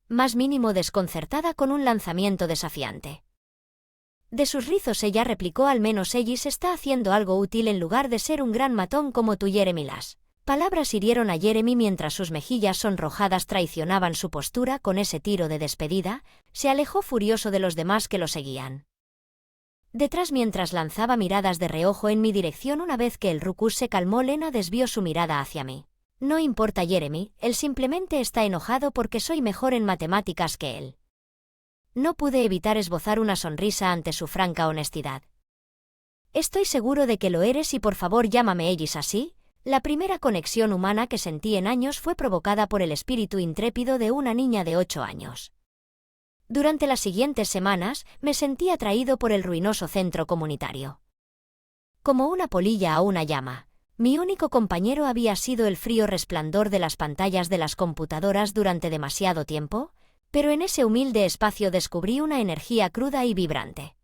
más mínimo desconcertada con un lanzamiento desafiante. De sus rizos ella replicó: al menos Ellis está haciendo algo útil en lugar de ser un gran matón como tú, Jeremy. Las palabras hirieron a Jeremy mientras sus mejillas sonrojadas traicionaban su postura. Con ese tiro de despedida, se alejó furioso de los demás que lo seguían detrás mientras lanzaba miradas de reojo en mi dirección. Una vez que el ruckus se calmó, Lena desvió su mirada hacia mí. No importa, Jeremy, él simplemente está enojado porque soy mejor en matemáticas que él. No pude evitar esbozar una sonrisa ante su franca honestidad. Estoy seguro de que lo eres y por favor llámame Ellis así. La primera conexión humana que sentí en años fue provocada por el espíritu intrépido de una niña de 8 años. Durante las siguientes semanas, me sentí atraído por el ruinoso centro comunitario. Como una polilla a una llama, mi único compañero había sido el frío resplandor de las pantallas de las computadoras durante demasiado tiempo, pero en ese humilde espacio descubrí una energía cruda y vibrante.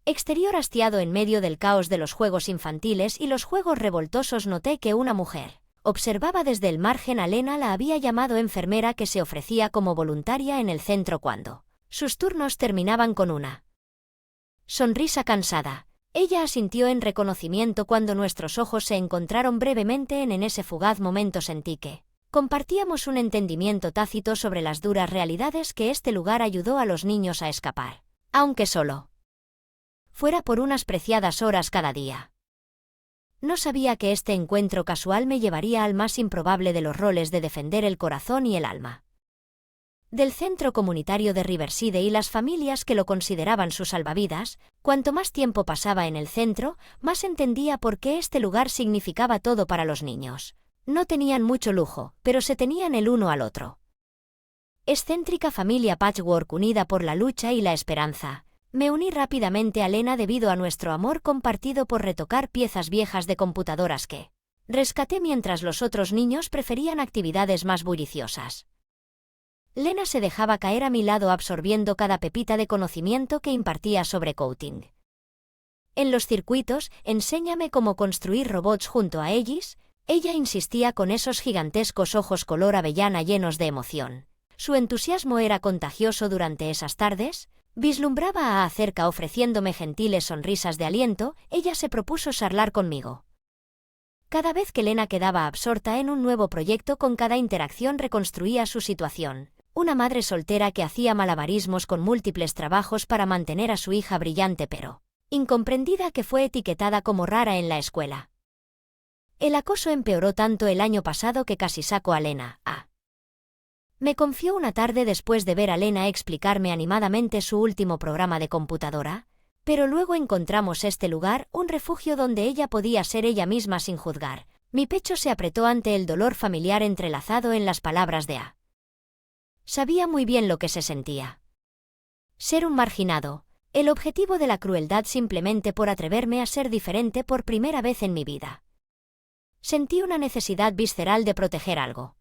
Exterior hastiado en medio del caos de los juegos infantiles y los juegos revoltosos, noté que una mujer observaba desde el margen a Lena. La había llamado enfermera, que se ofrecía como voluntaria en el centro cuando sus turnos terminaban con una sonrisa cansada. Ella asintió en reconocimiento cuando nuestros ojos se encontraron brevemente. En ese fugaz momento sentí que compartíamos un entendimiento tácito sobre las duras realidades que este lugar ayudó a los niños a escapar, aunque solo fuera por unas preciadas horas cada día. No sabía que este encuentro casual me llevaría al más improbable de los roles de defender el corazón y el alma del centro comunitario de Riverside y las familias que lo consideraban su salvavidas. Cuanto más tiempo pasaba en el centro, más entendía por qué este lugar significaba todo para los niños. No tenían mucho lujo, pero se tenían el uno al otro. Excéntrica familia patchwork unida por la lucha y la esperanza. Me uní rápidamente a Lena debido a nuestro amor compartido por retocar piezas viejas de computadoras que rescaté mientras los otros niños preferían actividades más bulliciosas. Lena se dejaba caer a mi lado absorbiendo cada pepita de conocimiento que impartía sobre coding. En los circuitos, enséñame cómo construir robots junto a Ellis. Ella insistía con esos gigantescos ojos color avellana llenos de emoción. Su entusiasmo era contagioso. Durante esas tardes, vislumbraba a cerca ofreciéndome gentiles sonrisas de aliento. Ella se propuso charlar conmigo. Cada vez que Lena quedaba absorta en un nuevo proyecto, con cada interacción reconstruía su situación. Una madre soltera que hacía malabarismos con múltiples trabajos para mantener a su hija brillante pero incomprendida, que fue etiquetada como rara en la escuela. El acoso empeoró tanto el año pasado que casi saco a Lena. Me confió una tarde después de ver a Lena explicarme animadamente su último programa de computadora, pero luego encontramos este lugar, un refugio donde ella podía ser ella misma sin juzgar. Mi pecho se apretó ante el dolor familiar entrelazado en las palabras de A. Sabía muy bien lo que se sentía. Ser un marginado, el objetivo de la crueldad simplemente por atreverme a ser diferente por primera vez en mi vida. Sentí una necesidad visceral de proteger algo.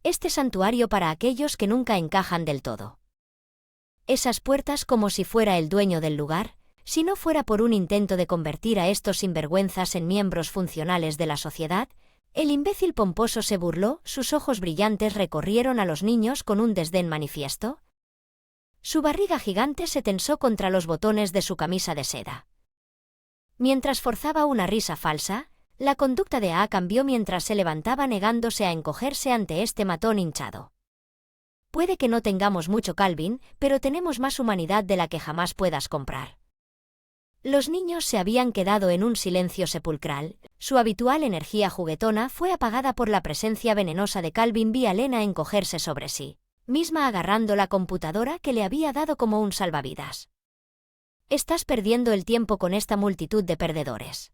Este santuario para aquellos que nunca encajan del todo. Esas puertas, como si fuera el dueño del lugar, si no fuera por un intento de convertir a estos sinvergüenzas en miembros funcionales de la sociedad. El imbécil pomposo se burló, sus ojos brillantes recorrieron a los niños con un desdén manifiesto. Su barriga gigante se tensó contra los botones de su camisa de seda. Mientras forzaba una risa falsa, la conducta de A cambió mientras se levantaba, negándose a encogerse ante este matón hinchado. Puede que no tengamos mucho, Calvin, pero tenemos más humanidad de la que jamás puedas comprar. Los niños se habían quedado en un silencio sepulcral. Su habitual energía juguetona fue apagada por la presencia venenosa de Calvin. Vi a Lena encogerse sobre sí misma, agarrando la computadora que le había dado como un salvavidas. Estás perdiendo el tiempo con esta multitud de perdedores.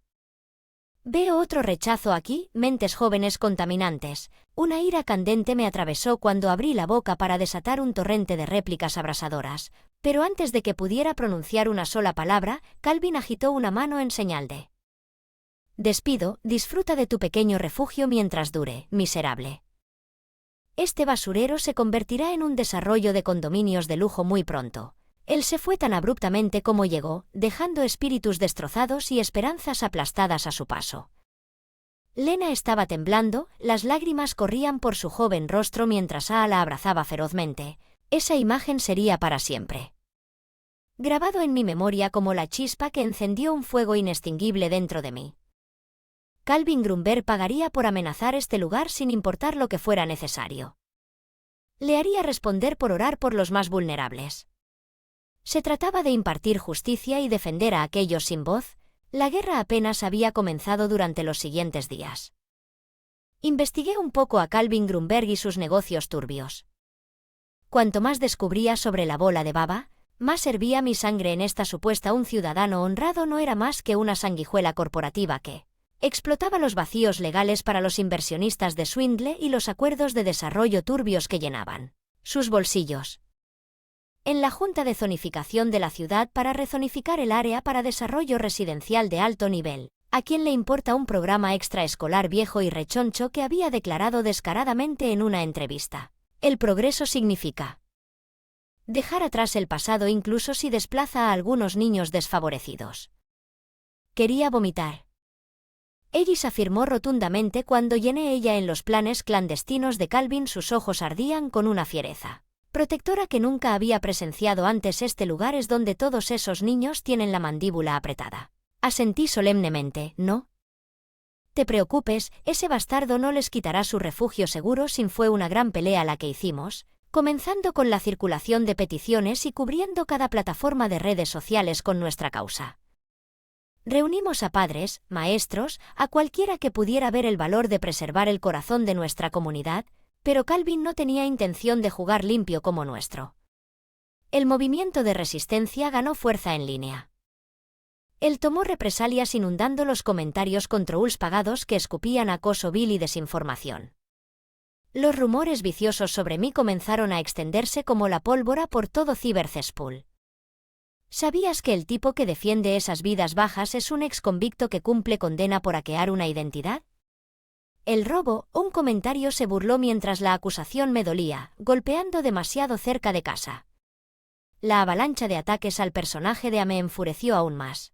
Veo otro rechazo aquí, mentes jóvenes contaminantes. Una ira candente me atravesó cuando abrí la boca para desatar un torrente de réplicas abrasadoras, pero antes de que pudiera pronunciar una sola palabra, Calvin agitó una mano en señal de despido. Disfruta de tu pequeño refugio mientras dure, miserable. Este basurero se convertirá en un desarrollo de condominios de lujo muy pronto. Él se fue tan abruptamente como llegó, dejando espíritus destrozados y esperanzas aplastadas a su paso. Lena estaba temblando, las lágrimas corrían por su joven rostro mientras A la abrazaba ferozmente. Esa imagen sería para siempre grabado en mi memoria como la chispa que encendió un fuego inextinguible dentro de mí. Calvin Grunberg pagaría por amenazar este lugar sin importar lo que fuera necesario. Le haría responder por orar por los más vulnerables. Se trataba de impartir justicia y defender a aquellos sin voz. La guerra apenas había comenzado durante los siguientes días. Investigué un poco a Calvin Grunberg y sus negocios turbios. Cuanto más descubría sobre la bola de baba, más hervía mi sangre en esta supuesta. Un ciudadano honrado no era más que una sanguijuela corporativa que explotaba los vacíos legales para los inversionistas de Swindle y los acuerdos de desarrollo turbios que llenaban sus bolsillos. En la Junta de Zonificación de la ciudad para rezonificar el área para desarrollo residencial de alto nivel, ¿a quién le importa un programa extraescolar viejo y rechoncho que había declarado descaradamente en una entrevista? El progreso significa dejar atrás el pasado incluso si desplaza a algunos niños desfavorecidos. Quería vomitar. Ellis afirmó rotundamente cuando llené ella en los planes clandestinos de Calvin. Sus ojos ardían con una fiereza protectora que nunca había presenciado antes. Este lugar es donde todos esos niños tienen la mandíbula apretada. Asentí solemnemente. No te preocupes, ese bastardo no les quitará su refugio seguro. Fue una gran pelea la que hicimos, comenzando con la circulación de peticiones y cubriendo cada plataforma de redes sociales con nuestra causa. Reunimos a padres, maestros, a cualquiera que pudiera ver el valor de preservar el corazón de nuestra comunidad, pero Calvin no tenía intención de jugar limpio como nuestro. El movimiento de resistencia ganó fuerza en línea. Él tomó represalias inundando los comentarios con trolls pagados que escupían acoso vil y desinformación. Los rumores viciosos sobre mí comenzaron a extenderse como la pólvora por todo cibercéspol. ¿Sabías que el tipo que defiende esas vidas bajas es un exconvicto que cumple condena por hackear una identidad? El robo, un comentario se burló mientras la acusación me dolía, golpeando demasiado cerca de casa. La avalancha de ataques al personaje de A me enfureció aún más.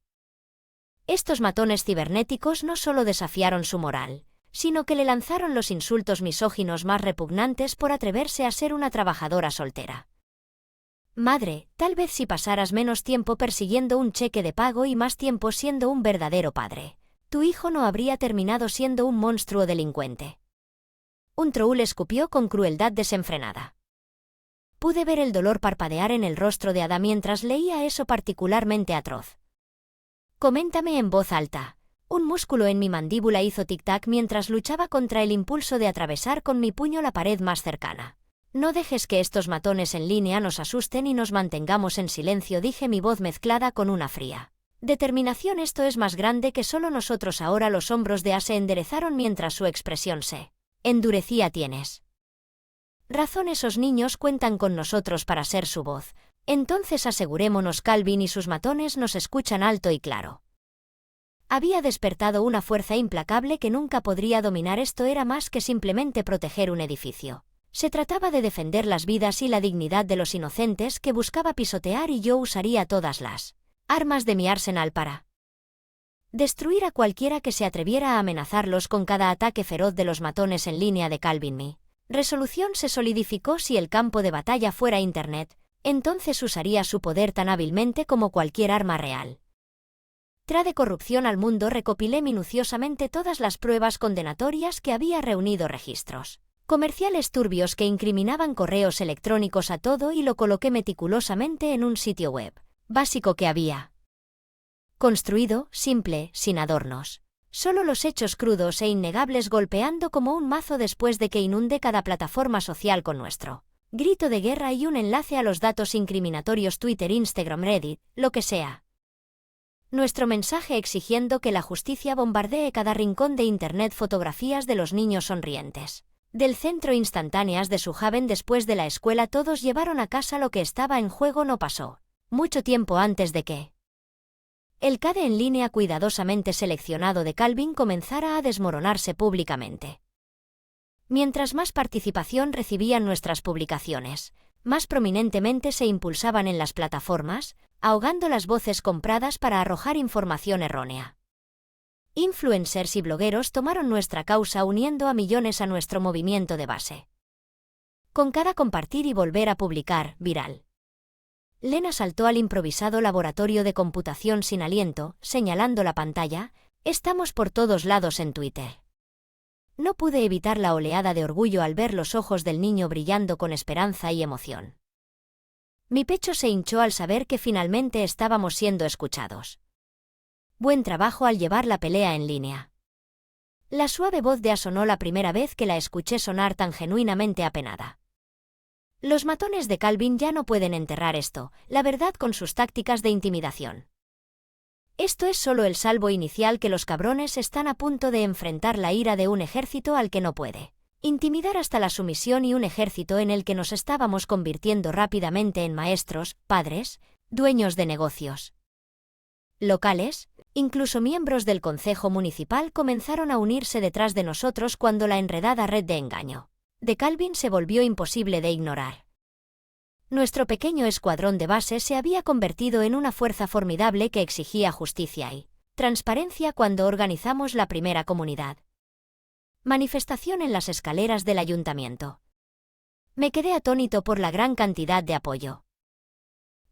Estos matones cibernéticos no solo desafiaron su moral, sino que le lanzaron los insultos misóginos más repugnantes por atreverse a ser una trabajadora soltera. Madre, tal vez si pasaras menos tiempo persiguiendo un cheque de pago y más tiempo siendo un verdadero padre, tu hijo no habría terminado siendo un monstruo delincuente. Un troll escupió con crueldad desenfrenada. Pude ver el dolor parpadear en el rostro de Ada mientras leía eso particularmente atroz. Coméntame en voz alta. Un músculo en mi mandíbula hizo tic-tac mientras luchaba contra el impulso de atravesar con mi puño la pared más cercana. No dejes que estos matones en línea nos asusten y nos mantengamos en silencio, dije, mi voz mezclada con una fría determinación. Esto es más grande que solo nosotros. Ahora los hombros de A se enderezaron mientras su expresión se endurecía. Tienes razón, esos niños cuentan con nosotros para ser su voz. Entonces asegurémonos Calvin y sus matones nos escuchan alto y claro. Había despertado una fuerza implacable que nunca podría dominar. Esto era más que simplemente proteger un edificio. Se trataba de defender las vidas y la dignidad de los inocentes que buscaba pisotear, y yo usaría todas las armas de mi arsenal para destruir a cualquiera que se atreviera a amenazarlos con cada ataque feroz de los matones en línea de Calvin. Mi resolución se solidificó. Si el campo de batalla fuera Internet, entonces usaría su poder tan hábilmente como cualquier arma real. De corrupción al mundo, recopilé minuciosamente todas las pruebas condenatorias que había reunido, registros comerciales turbios que incriminaban correos electrónicos a todo, y lo coloqué meticulosamente en un sitio web básico que había construido, simple, sin adornos. Solo los hechos crudos e innegables golpeando como un mazo después de que inunde cada plataforma social con nuestro grito de guerra y un enlace a los datos incriminatorios: Twitter, Instagram, Reddit, lo que sea. Nuestro mensaje exigiendo que la justicia bombardee cada rincón de Internet. Fotografías de los niños sonrientes del centro, instantáneas de su Haven después de la escuela. Todos llevaron a casa lo que estaba en juego. No pasó mucho tiempo antes de que el CAD en línea cuidadosamente seleccionado de Calvin comenzara a desmoronarse públicamente. Mientras más participación recibían nuestras publicaciones, más prominentemente se impulsaban en las plataformas, ahogando las voces compradas para arrojar información errónea. Influencers y blogueros tomaron nuestra causa uniendo a millones a nuestro movimiento de base. Con cada compartir y volver a publicar, viral. Lena saltó al improvisado laboratorio de computación sin aliento, señalando la pantalla, «Estamos por todos lados en Twitter». No pude evitar la oleada de orgullo al ver los ojos del niño brillando con esperanza y emoción. Mi pecho se hinchó al saber que finalmente estábamos siendo escuchados. Buen trabajo al llevar la pelea en línea. La suave voz de A sonó la primera vez que la escuché sonar tan genuinamente apenada. Los matones de Calvin ya no pueden enterrar esto, la verdad, con sus tácticas de intimidación. Esto es solo el salvo inicial que los cabrones están a punto de enfrentar la ira de un ejército al que no puede intimidar hasta la sumisión y un ejército en el que nos estábamos convirtiendo rápidamente en maestros, padres, dueños de negocios locales. Incluso miembros del concejo municipal comenzaron a unirse detrás de nosotros cuando la enredada red de engaño de Calvin se volvió imposible de ignorar. Nuestro pequeño escuadrón de base se había convertido en una fuerza formidable que exigía justicia y transparencia cuando organizamos la primera comunidad manifestación en las escaleras del ayuntamiento. Me quedé atónito por la gran cantidad de apoyo.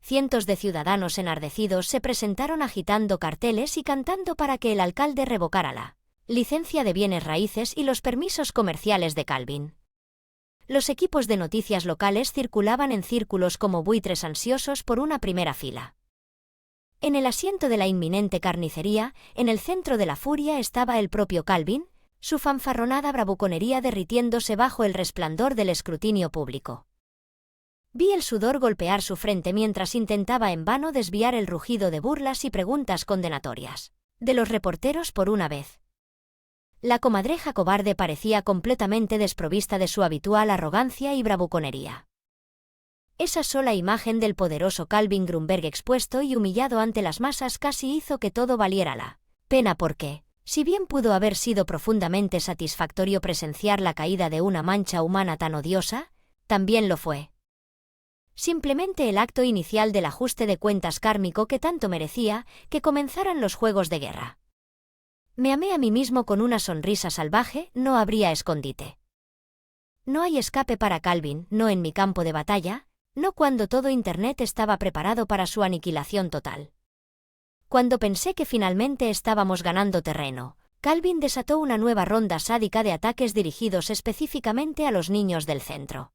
Cientos de ciudadanos enardecidos se presentaron agitando carteles y cantando para que el alcalde revocara la licencia de bienes raíces y los permisos comerciales de Calvin. Los equipos de noticias locales circulaban en círculos como buitres ansiosos por una primera fila. En el asiento de la inminente carnicería, en el centro de la furia, estaba el propio Calvin, su fanfarronada bravuconería derritiéndose bajo el resplandor del escrutinio público. Vi el sudor golpear su frente mientras intentaba en vano desviar el rugido de burlas y preguntas condenatorias de los reporteros por una vez. La comadreja cobarde parecía completamente desprovista de su habitual arrogancia y bravuconería. Esa sola imagen del poderoso Calvin Grunberg expuesto y humillado ante las masas casi hizo que todo valiera la pena porque, si bien pudo haber sido profundamente satisfactorio presenciar la caída de una mancha humana tan odiosa, también lo fue simplemente el acto inicial del ajuste de cuentas kármico que tanto merecía que comenzaran los juegos de guerra. Me amé a mí mismo con una sonrisa salvaje, no habría escondite. No hay escape para Calvin, no en mi campo de batalla, no cuando todo Internet estaba preparado para su aniquilación total. Cuando pensé que finalmente estábamos ganando terreno, Calvin desató una nueva ronda sádica de ataques dirigidos específicamente a los niños del centro.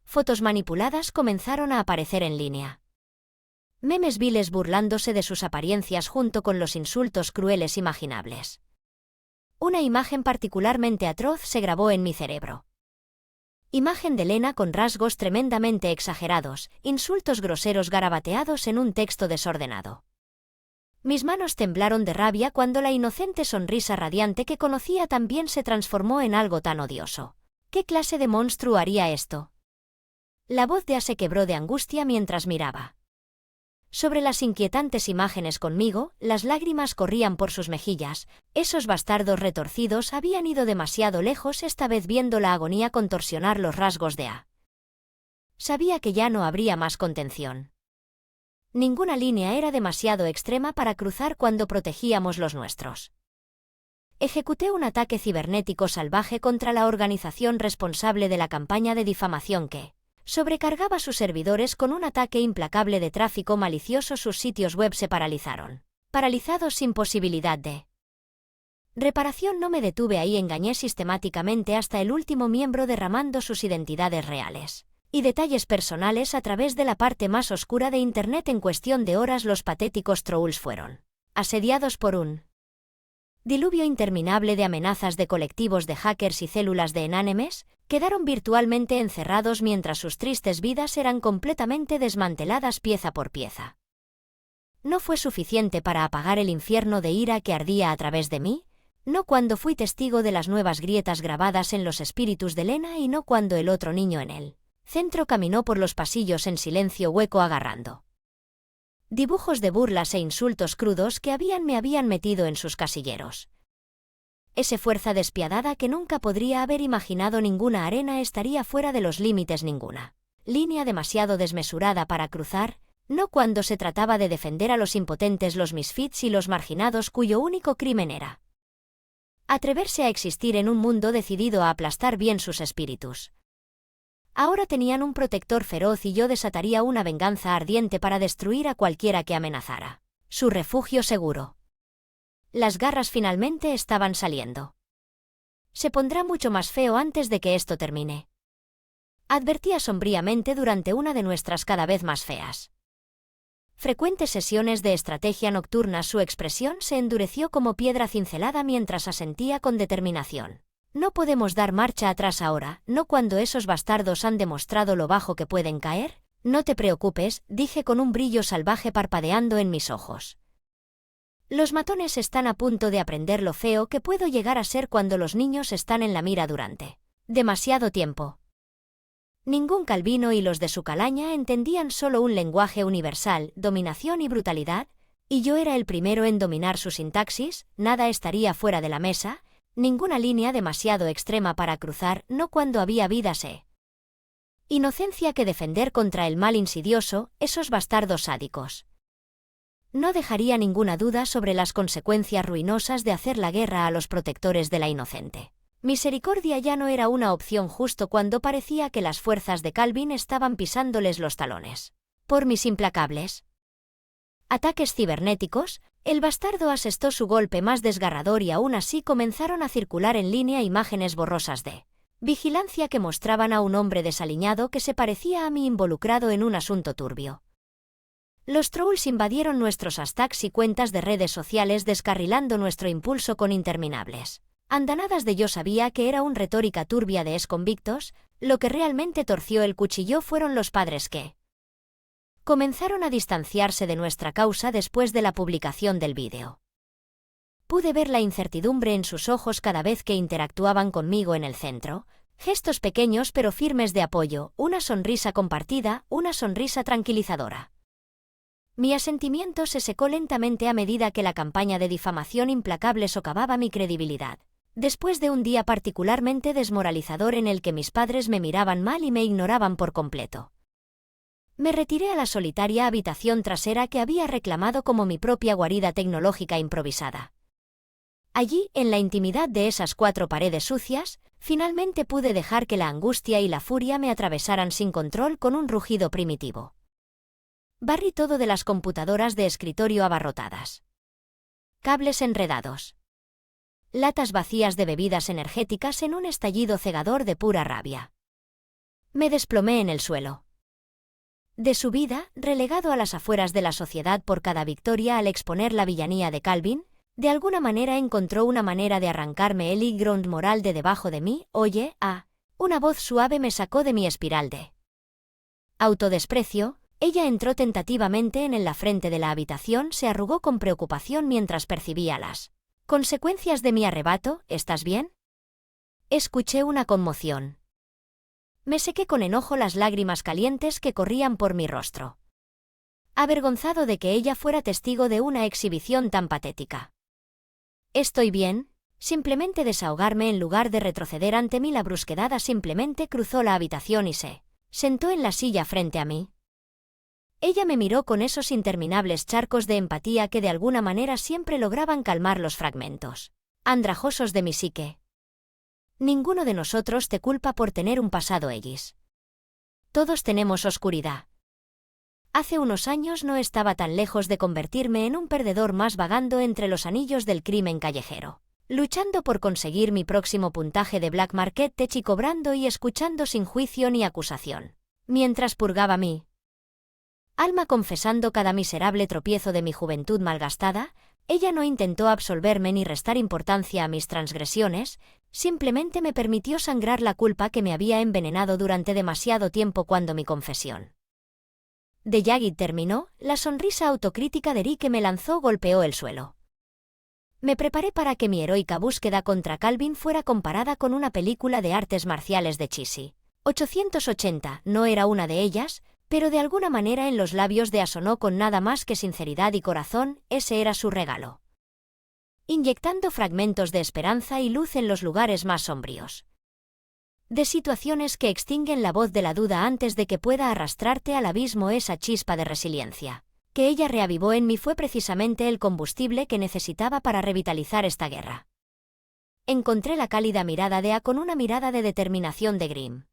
Fotos manipuladas comenzaron a aparecer en línea. Memes viles burlándose de sus apariencias junto con los insultos crueles imaginables. Una imagen particularmente atroz se grabó en mi cerebro. Imagen de Lena con rasgos tremendamente exagerados, insultos groseros garabateados en un texto desordenado. Mis manos temblaron de rabia cuando la inocente sonrisa radiante que conocía también se transformó en algo tan odioso. ¿Qué clase de monstruo haría esto? La voz de A se quebró de angustia mientras miraba sobre las inquietantes imágenes conmigo, las lágrimas corrían por sus mejillas. Esos bastardos retorcidos habían ido demasiado lejos esta vez viendo la agonía contorsionar los rasgos de A. Sabía que ya no habría más contención. Ninguna línea era demasiado extrema para cruzar cuando protegíamos los nuestros. Ejecuté un ataque cibernético salvaje contra la organización responsable de la campaña de difamación que sobrecargaba sus servidores con un ataque implacable de tráfico malicioso. Sus sitios web se paralizaron. Paralizados sin posibilidad de reparación. No me detuve ahí, engañé sistemáticamente hasta el último miembro derramando sus identidades reales y detalles personales a través de la parte más oscura de Internet. En cuestión de horas los patéticos trolls fueron asediados por un diluvio interminable de amenazas de colectivos de hackers y células de enanemes. Quedaron virtualmente encerrados mientras sus tristes vidas eran completamente desmanteladas pieza por pieza. No fue suficiente para apagar el infierno de ira que ardía a través de mí, no cuando fui testigo de las nuevas grietas grabadas en los espíritus de Lena y no cuando el otro niño en el centro caminó por los pasillos en silencio hueco agarrando dibujos de burlas e insultos crudos que me habían metido en sus casilleros. Esa fuerza despiadada que nunca podría haber imaginado. Ninguna arena estaría fuera de los límites, ninguna línea demasiado desmesurada para cruzar, No cuando se trataba de defender a los impotentes, los misfits y los marginados cuyo único crimen era atreverse a existir en un mundo decidido a aplastar bien sus espíritus. Ahora tenían un protector feroz y yo desataría una venganza ardiente para destruir a cualquiera que amenazara su refugio seguro. Las garras finalmente estaban saliendo. Se pondrá mucho más feo antes de que esto termine. Advertía sombríamente durante una de nuestras cada vez más feas frecuentes sesiones de estrategia nocturna. Su expresión se endureció como piedra cincelada mientras asentía con determinación. No podemos dar marcha atrás ahora, no cuando esos bastardos han demostrado lo bajo que pueden caer. No te preocupes, dije con un brillo salvaje parpadeando en mis ojos. Los matones están a punto de aprender lo feo que puedo llegar a ser cuando los niños están en la mira durante demasiado tiempo. Ningún Calvino y los de su calaña entendían solo un lenguaje universal, dominación y brutalidad, y yo era el primero en dominar su sintaxis. Nada estaría fuera de la mesa, ninguna línea demasiado extrema para cruzar, no cuando había vidas inocencia que defender contra el mal insidioso, esos bastardos sádicos. No dejaría ninguna duda sobre las consecuencias ruinosas de hacer la guerra a los protectores de la inocente. Misericordia ya no era una opción justo cuando parecía que las fuerzas de Calvin estaban pisándoles los talones. Por mis implacables ataques cibernéticos, el bastardo asestó su golpe más desgarrador y aún así comenzaron a circular en línea imágenes borrosas de vigilancia que mostraban a un hombre desaliñado que se parecía a mí involucrado en un asunto turbio. Los trolls invadieron nuestros hashtags y cuentas de redes sociales descarrilando nuestro impulso con interminables andanadas de yo sabía que era una retórica turbia de exconvictos. Lo que realmente torció el cuchillo fueron los padres que comenzaron a distanciarse de nuestra causa después de la publicación del vídeo. Pude ver la incertidumbre en sus ojos cada vez que interactuaban conmigo en el centro, gestos pequeños pero firmes de apoyo, una sonrisa compartida, una sonrisa tranquilizadora. Mi asentimiento se secó lentamente a medida que la campaña de difamación implacable socavaba mi credibilidad. Después de un día particularmente desmoralizador en el que mis padres me miraban mal y me ignoraban por completo, me retiré a la solitaria habitación trasera que había reclamado como mi propia guarida tecnológica improvisada. Allí, en la intimidad de esas 4 paredes sucias, finalmente pude dejar que la angustia y la furia me atravesaran sin control con un rugido primitivo. Barrí todo de las computadoras de escritorio abarrotadas. Cables enredados. Latas vacías de bebidas energéticas en un estallido cegador de pura rabia. Me desplomé en el suelo. De su vida, relegado a las afueras de la sociedad por cada victoria al exponer la villanía de Calvin, de alguna manera encontró una manera de arrancarme el ground moral de debajo de mí. Oye, una voz suave me sacó de mi espiral de autodesprecio. Ella entró tentativamente en la frente de la habitación, se arrugó con preocupación mientras percibía las consecuencias de mi arrebato. ¿Estás bien? Escuché una conmoción. Me sequé con enojo las lágrimas calientes que corrían por mi rostro, avergonzado de que ella fuera testigo de una exhibición tan patética. Estoy bien, simplemente desahogarme en lugar de retroceder ante mí. La brusquedad simplemente cruzó la habitación y se sentó en la silla frente a mí. Ella me miró con esos interminables charcos de empatía que de alguna manera siempre lograban calmar los fragmentos andrajosos de mi psique. Ninguno de nosotros te culpa por tener un pasado, Ellis. Todos tenemos oscuridad. Hace unos años no estaba tan lejos de convertirme en un perdedor más vagando entre los anillos del crimen callejero, luchando por conseguir mi próximo puntaje de Black Market Tech y cobrando y escuchando sin juicio ni acusación, mientras purgaba mi alma confesando cada miserable tropiezo de mi juventud malgastada. Ella no intentó absolverme ni restar importancia a mis transgresiones, simplemente me permitió sangrar la culpa que me había envenenado durante demasiado tiempo. Cuando mi confesión de Jagged terminó, la sonrisa autocrítica de Rick que me lanzó golpeó el suelo. Me preparé para que mi heroica búsqueda contra Calvin fuera comparada con una película de artes marciales de Cheesy 880, no era una de ellas, pero de alguna manera en los labios de asonó con nada más que sinceridad y corazón. Ese era su regalo, inyectando fragmentos de esperanza y luz en los lugares más sombríos. De situaciones que extinguen la voz de la duda antes de que pueda arrastrarte al abismo. Esa chispa de resiliencia que ella reavivó en mí fue precisamente el combustible que necesitaba para revitalizar esta guerra. Encontré la cálida mirada de A con una mirada de determinación de Grimm.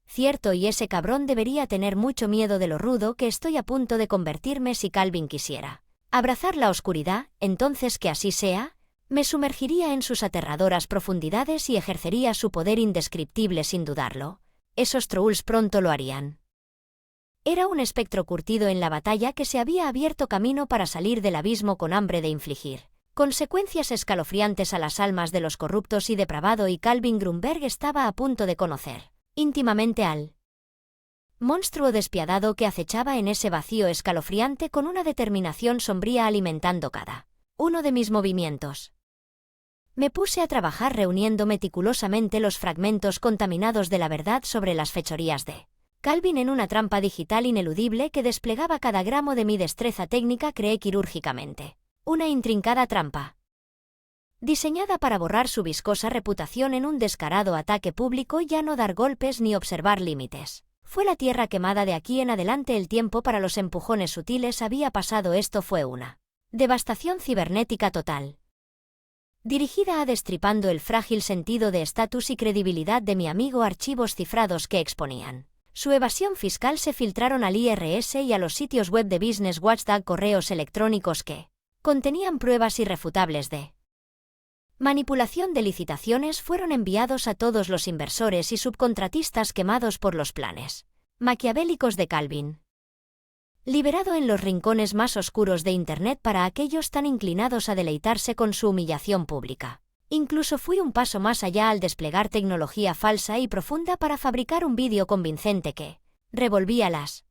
Cierto, y ese cabrón debería tener mucho miedo de lo rudo que estoy a punto de convertirme si Calvin quisiera abrazar la oscuridad. Entonces, que así sea, me sumergiría en sus aterradoras profundidades y ejercería su poder indescriptible sin dudarlo. Esos trolls pronto lo harían. Era un espectro curtido en la batalla que se había abierto camino para salir del abismo con hambre de infligir consecuencias escalofriantes a las almas de los corruptos y depravado, y Calvin Grunberg estaba a punto de conocer íntimamente al monstruo despiadado que acechaba en ese vacío escalofriante con una determinación sombría alimentando cada uno de mis movimientos. Me puse a trabajar reuniendo meticulosamente los fragmentos contaminados de la verdad sobre las fechorías de Calvin en una trampa digital ineludible que desplegaba cada gramo de mi destreza técnica. Creé quirúrgicamente una intrincada trampa diseñada para borrar su viscosa reputación en un descarado ataque público, ya no dar golpes ni observar límites. Fue la tierra quemada. De aquí en adelante el tiempo para los empujones sutiles había pasado. Esto fue una devastación cibernética total, dirigida a destripando el frágil sentido de estatus y credibilidad de mi amigo. Archivos cifrados que exponían su evasión fiscal se filtraron al IRS y a los sitios web de Business Watchdog. Correos electrónicos que contenían pruebas irrefutables de manipulación de licitaciones fueron enviados a todos los inversores y subcontratistas quemados por los planes maquiavélicos de Calvin, liberado en los rincones más oscuros de Internet para aquellos tan inclinados a deleitarse con su humillación pública. Incluso fui un paso más allá al desplegar tecnología falsa y profunda para fabricar un vídeo convincente que revolvía las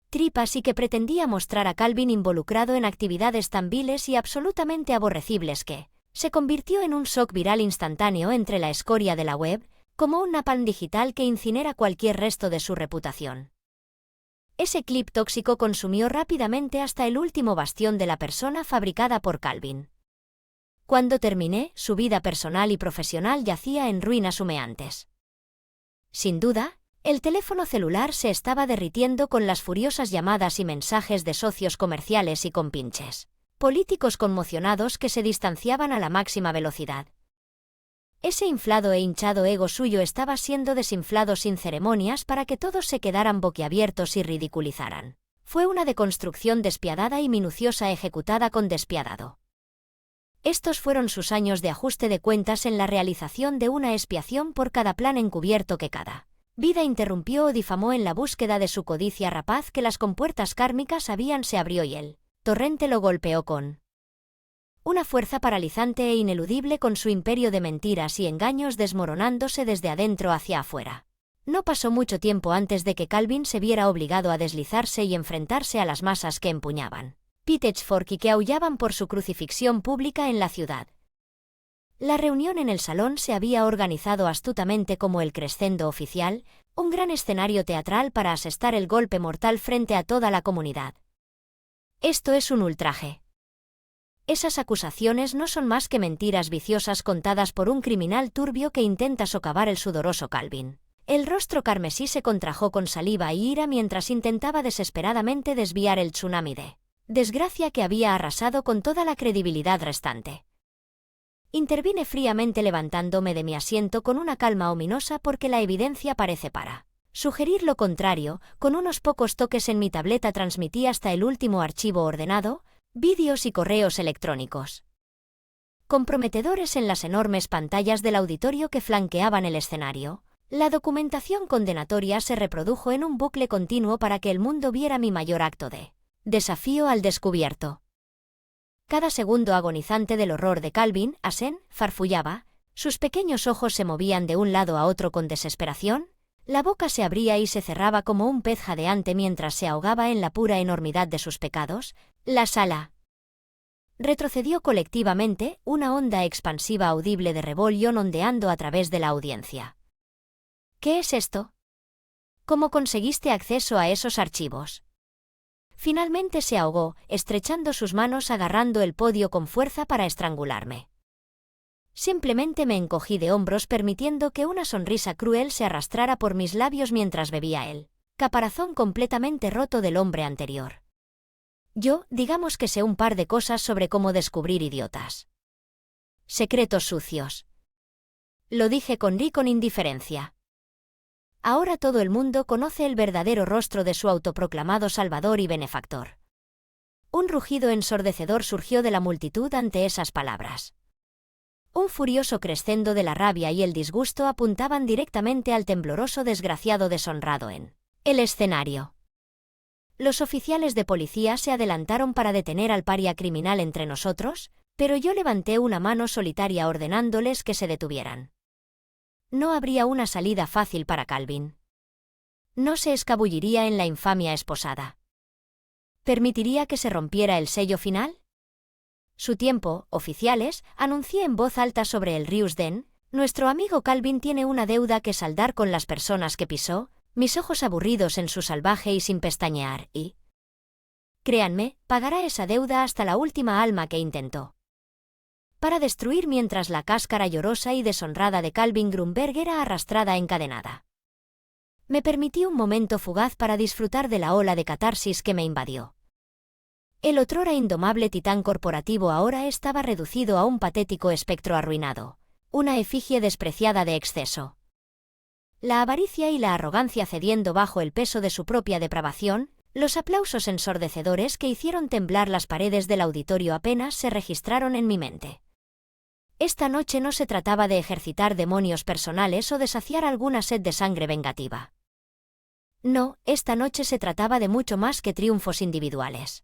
tripas y que pretendía mostrar a Calvin involucrado en actividades tan viles y absolutamente aborrecibles que se convirtió en un shock viral instantáneo entre la escoria de la web, como un napalm digital que incinera cualquier resto de su reputación. Ese clip tóxico consumió rápidamente hasta el último bastión de la persona fabricada por Calvin. Cuando terminé, su vida personal y profesional yacía en ruinas humeantes. Sin duda, el teléfono celular se estaba derritiendo con las furiosas llamadas y mensajes de socios comerciales y compinches políticos conmocionados que se distanciaban a la máxima velocidad. Ese inflado e hinchado ego suyo estaba siendo desinflado sin ceremonias para que todos se quedaran boquiabiertos y ridiculizaran. Fue una deconstrucción despiadada y minuciosa ejecutada con despiadado. Estos fueron sus años de ajuste de cuentas en la realización de una expiación por cada plan encubierto que cada vida interrumpió o difamó en la búsqueda de su codicia rapaz. Que las compuertas kármicas se abrió y el torrente lo golpeó con una fuerza paralizante e ineludible, con su imperio de mentiras y engaños desmoronándose desde adentro hacia afuera. No pasó mucho tiempo antes de que Calvin se viera obligado a deslizarse y enfrentarse a las masas que empuñaban pitchfork y que aullaban por su crucifixión pública en la ciudad. La reunión en el salón se había organizado astutamente como el crescendo oficial, un gran escenario teatral para asestar el golpe mortal frente a toda la comunidad. Esto es un ultraje. Esas acusaciones no son más que mentiras viciosas contadas por un criminal turbio que intenta socavar el sudoroso Calvin. El rostro carmesí se contrajo con saliva y ira mientras intentaba desesperadamente desviar el tsunami de desgracia que había arrasado con toda la credibilidad restante. Intervine fríamente levantándome de mi asiento con una calma ominosa porque la evidencia parece para sugerir lo contrario. Con unos pocos toques en mi tableta transmití hasta el último archivo ordenado, vídeos y correos electrónicos comprometedores en las enormes pantallas del auditorio que flanqueaban el escenario. La documentación condenatoria se reprodujo en un bucle continuo para que el mundo viera mi mayor acto de desafío al descubierto. Cada segundo agonizante del horror de Calvin, Asen, farfullaba, sus pequeños ojos se movían de un lado a otro con desesperación, la boca se abría y se cerraba como un pez jadeante mientras se ahogaba en la pura enormidad de sus pecados. La sala retrocedió colectivamente, una onda expansiva audible de rebelión ondeando a través de la audiencia. ¿Qué es esto? ¿Cómo conseguiste acceso a esos archivos? Finalmente se ahogó, estrechando sus manos agarrando el podio con fuerza para estrangularme. Simplemente me encogí de hombros permitiendo que una sonrisa cruel se arrastrara por mis labios mientras bebía el caparazón completamente roto del hombre anterior. Yo, digamos que sé un par de cosas sobre cómo descubrir idiotas. Secretos sucios. Lo dije con indiferencia. Ahora todo el mundo conoce el verdadero rostro de su autoproclamado salvador y benefactor. Un rugido ensordecedor surgió de la multitud ante esas palabras. Un furioso crescendo de la rabia y el disgusto apuntaban directamente al tembloroso desgraciado deshonrado en el escenario. Los oficiales de policía se adelantaron para detener al paria criminal entre nosotros, pero yo levanté una mano solitaria ordenándoles que se detuvieran. No habría una salida fácil para Calvin. No se escabulliría en la infamia esposada. ¿Permitiría que se rompiera el sello final? Su tiempo, oficiales, anuncié en voz alta sobre el Riusden, nuestro amigo Calvin tiene una deuda que saldar con las personas que pisó, mis ojos aburridos en su salvaje y sin pestañear, y... créanme, pagará esa deuda hasta la última alma que intentó. Para destruir mientras la cáscara llorosa y deshonrada de Calvin Grunberg era arrastrada encadenada. Me permití un momento fugaz para disfrutar de la ola de catarsis que me invadió. El otrora indomable titán corporativo ahora estaba reducido a un patético espectro arruinado, una efigie despreciada de exceso. La avaricia y la arrogancia cediendo bajo el peso de su propia depravación, los aplausos ensordecedores que hicieron temblar las paredes del auditorio apenas se registraron en mi mente. Esta noche no se trataba de ejercitar demonios personales o de saciar alguna sed de sangre vengativa. No, esta noche se trataba de mucho más que triunfos individuales.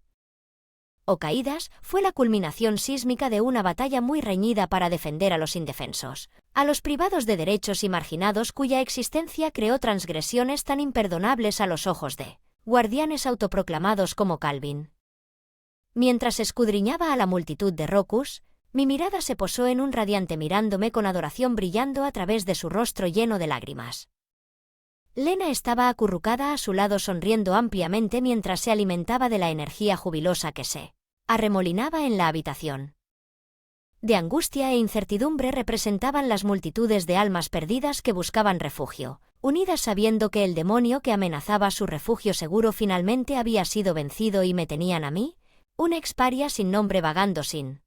O caídas, fue la culminación sísmica de una batalla muy reñida para defender a los indefensos, a los privados de derechos y marginados cuya existencia creó transgresiones tan imperdonables a los ojos de guardianes autoproclamados como Calvin. Mientras escudriñaba a la multitud de Rocus, mi mirada se posó en un radiante mirándome con adoración brillando a través de su rostro lleno de lágrimas. Lena estaba acurrucada a su lado sonriendo ampliamente mientras se alimentaba de la energía jubilosa que se arremolinaba en la habitación. De angustia e incertidumbre representaban las multitudes de almas perdidas que buscaban refugio, unidas sabiendo que el demonio que amenazaba su refugio seguro finalmente había sido vencido y me tenían a mí, un exparia sin nombre vagando sin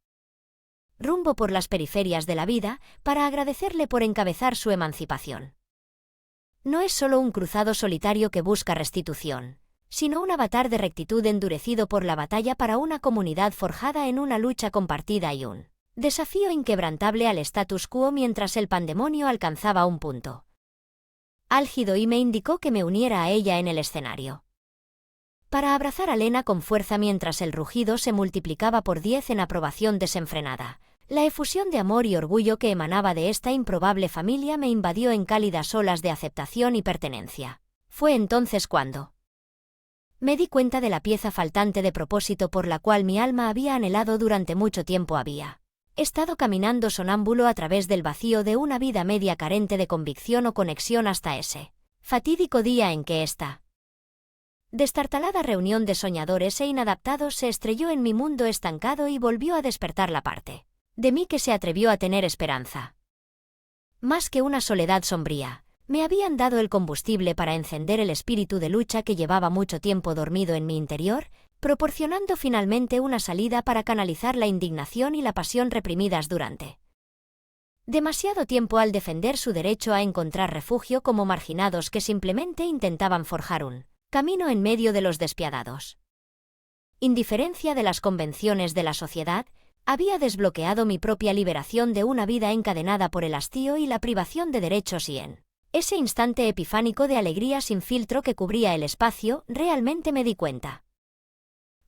rumbo por las periferias de la vida, para agradecerle por encabezar su emancipación. No es solo un cruzado solitario que busca restitución, sino un avatar de rectitud endurecido por la batalla para una comunidad forjada en una lucha compartida y un desafío inquebrantable al status quo mientras el pandemonio alcanzaba un punto álgido y me indicó que me uniera a ella en el escenario. Para abrazar a Lena con fuerza mientras el rugido se multiplicaba por 10 en aprobación desenfrenada. La efusión de amor y orgullo que emanaba de esta improbable familia me invadió en cálidas olas de aceptación y pertenencia. Fue entonces cuando me di cuenta de la pieza faltante de propósito por la cual mi alma había anhelado durante mucho tiempo. Había estado caminando sonámbulo a través del vacío de una vida media carente de convicción o conexión hasta ese fatídico día en que esta destartalada reunión de soñadores e inadaptados se estrelló en mi mundo estancado y volvió a despertar la parte de mí que se atrevió a tener esperanza. Más que una soledad sombría, me habían dado el combustible para encender el espíritu de lucha que llevaba mucho tiempo dormido en mi interior, proporcionando finalmente una salida para canalizar la indignación y la pasión reprimidas durante demasiado tiempo al defender su derecho a encontrar refugio como marginados que simplemente intentaban forjar un camino en medio de los despiadados. Indiferencia de las convenciones de la sociedad, había desbloqueado mi propia liberación de una vida encadenada por el hastío y la privación de derechos y en ese instante epifánico de alegría sin filtro que cubría el espacio, realmente me di cuenta.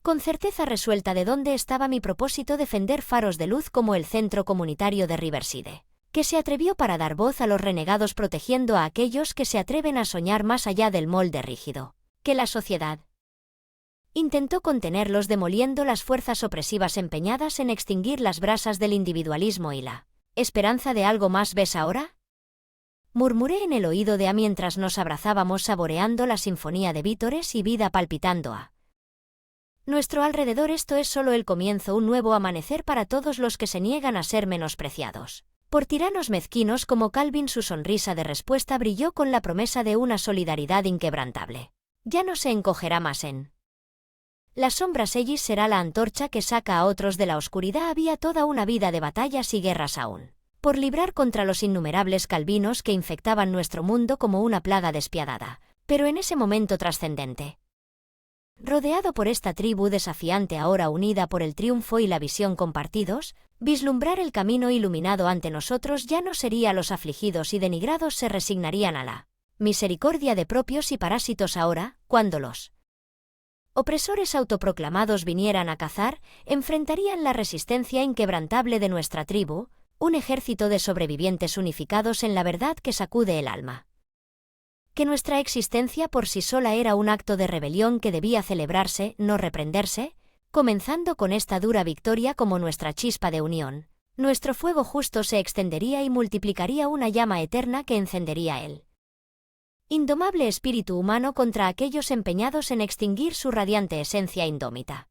Con certeza resuelta de dónde estaba mi propósito defender faros de luz como el centro comunitario de Riverside, que se atrevió para dar voz a los renegados protegiendo a aquellos que se atreven a soñar más allá del molde rígido que la sociedad intentó contenerlos demoliendo las fuerzas opresivas empeñadas en extinguir las brasas del individualismo y la esperanza de algo más. ¿Ves ahora? Murmuré en el oído de A mientras nos abrazábamos saboreando la sinfonía de vítores y vida palpitando a nuestro alrededor. Esto es solo el comienzo, un nuevo amanecer para todos los que se niegan a ser menospreciados. Por tiranos mezquinos como Calvin, su sonrisa de respuesta brilló con la promesa de una solidaridad inquebrantable. Ya no se encogerá más en las sombras. Ellis será la antorcha que saca a otros de la oscuridad. Había toda una vida de batallas y guerras aún por librar contra los innumerables calvinos que infectaban nuestro mundo como una plaga despiadada. Pero en ese momento trascendente, rodeado por esta tribu desafiante ahora unida por el triunfo y la visión compartidos, vislumbrar el camino iluminado ante nosotros ya no sería. Los afligidos y denigrados se resignarían a la misericordia de propios y parásitos. Ahora, cuando los opresores autoproclamados vinieran a cazar, enfrentarían la resistencia inquebrantable de nuestra tribu, un ejército de sobrevivientes unificados en la verdad que sacude el alma. Que nuestra existencia por sí sola era un acto de rebelión que debía celebrarse, no reprenderse, comenzando con esta dura victoria como nuestra chispa de unión. Nuestro fuego justo se extendería y multiplicaría una llama eterna que encendería el indomable espíritu humano contra aquellos empeñados en extinguir su radiante esencia indómita.